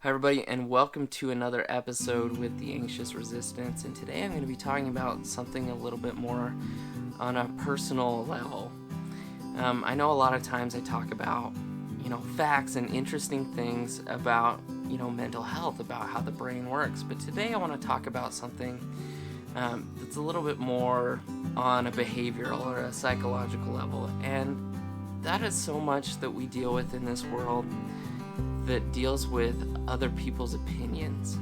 Hi everybody, and welcome to another episode with the Anxious Resistance. And today I'm going to be talking about something a little bit more on a personal level. I know a lot of times I talk about, facts and interesting things about, mental health, about how the brain works. But today I want to talk about something that's a little bit more on a behavioral or a psychological level. And that is so much that we deal with in this world that deals with other people's opinions.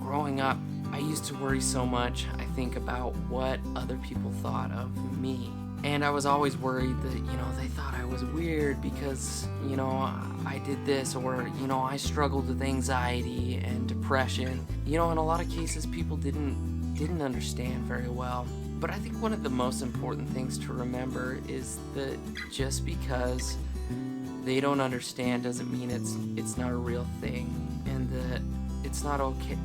Growing up, I used to worry so much, I think, about what other people thought of me. And I was always worried that, they thought I was weird because, I did this, or, I struggled with anxiety and depression. In a lot of cases, people didn't understand very well. But I think one of the most important things to remember is that just because they don't understand doesn't mean it's not a real thing, and that it's not okay.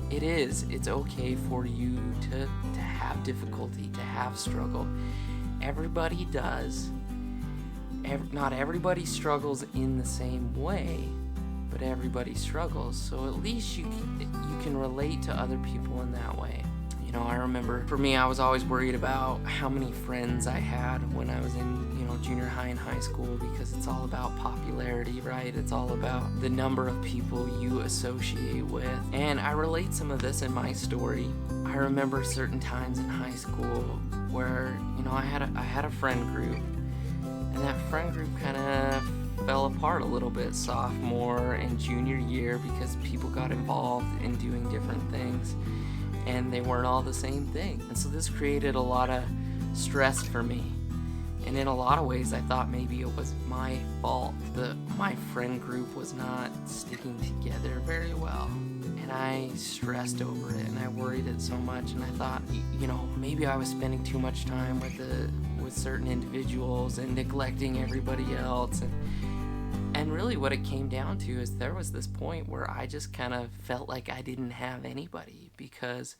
It's okay for you to have difficulty, to have struggle. Everybody does. Not everybody struggles in the same way, but everybody struggles. So at least you can relate to other people in that way. I remember, for me, I was always worried about how many friends I had when I was in, junior high and high school, because it's all about popularity, right? It's all about the number of people you associate with. And I relate some of this in my story. I remember certain times in high school where, I had a friend group, and that friend group kind of fell apart a little bit sophomore and junior year because people got involved in doing different things, and they weren't all the same thing. And so this created a lot of stress for me. And in a lot of ways, I thought maybe it was my fault that my friend group was not sticking together very well. And I stressed over it, and I worried it so much. And I thought, maybe I was spending too much time with certain individuals and neglecting everybody else. And really what it came down to is there was this point where I just kind of felt like I didn't have anybody, because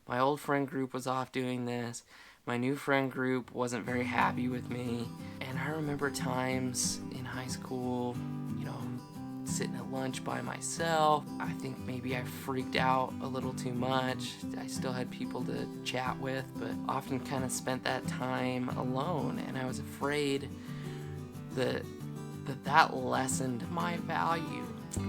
my old friend group was off doing this. My new friend group wasn't very happy with me. And I remember times in high school, sitting at lunch by myself. I think maybe I freaked out a little too much. I still had people to chat with, but often kind of spent that time alone. And I was afraid that lessened my value,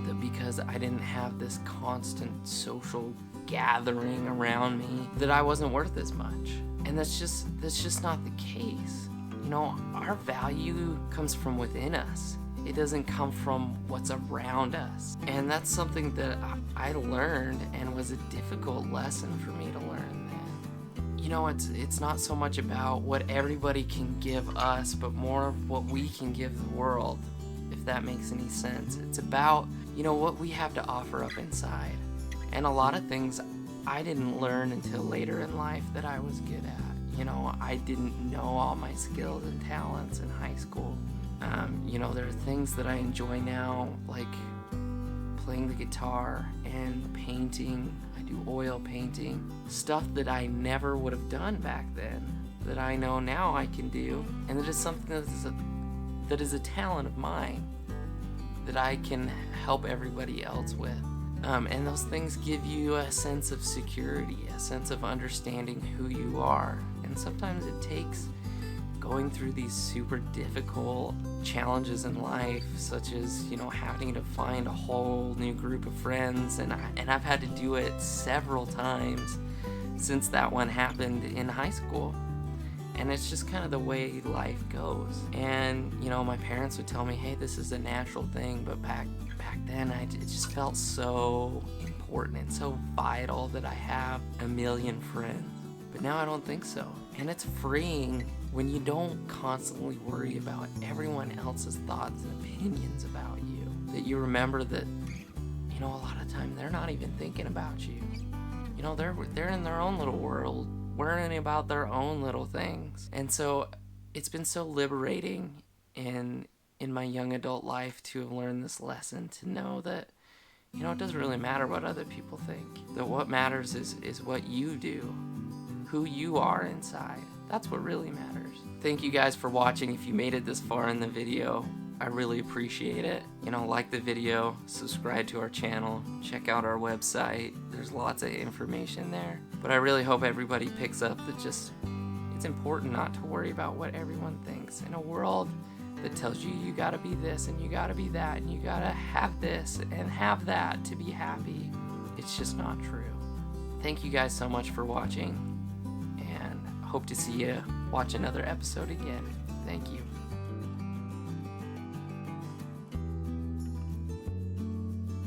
that because I didn't have this constant social gathering around me, that I wasn't worth as much. And that's just not the case. Our value comes from within us. It doesn't come from what's around us. And that's something that I learned, and was a difficult lesson for me to learn then. It's not so much about what everybody can give us, but more of what we can give the world, if that makes any sense. It's about, what we have to offer up inside. And a lot of things I didn't learn until later in life that I was good at. I didn't know all my skills and talents in high school. There are things that I enjoy now, like playing the guitar and painting. I do oil painting, stuff that I never would have done back then, that I know now I can do, and that is something that is a talent of mine that I can help everybody else with. And those things give you a sense of security, a sense of understanding who you are. And sometimes it takes going through these super difficult challenges in life, such as, having to find a whole new group of friends. And I've had to do it several times since that one happened in high school. And it's just kind of the way life goes. And, my parents would tell me, hey, this is a natural thing. But back then, it just felt so important and so vital that I have a million friends. But now I don't think so. And it's freeing when you don't constantly worry about everyone else's thoughts and opinions about you. That you remember that, a lot of time they're not even thinking about you. They're in their own little world, worrying about their own little things. And so it's been so liberating in my young adult life to have learned this lesson, to know that, it doesn't really matter what other people think. That what matters is what you do, who you are inside. That's what really matters. Thank you guys for watching. If you made it this far in the video, I really appreciate it. You know, like the video, subscribe to our channel, check out our website. There's lots of information there. But I really hope everybody picks up that just, it's important not to worry about what everyone thinks. In a world that tells you you gotta be this and you gotta be that and you gotta have this and have that to be happy, it's just not true. Thank you guys so much for watching, and hope to see you watch another episode again. Thank you.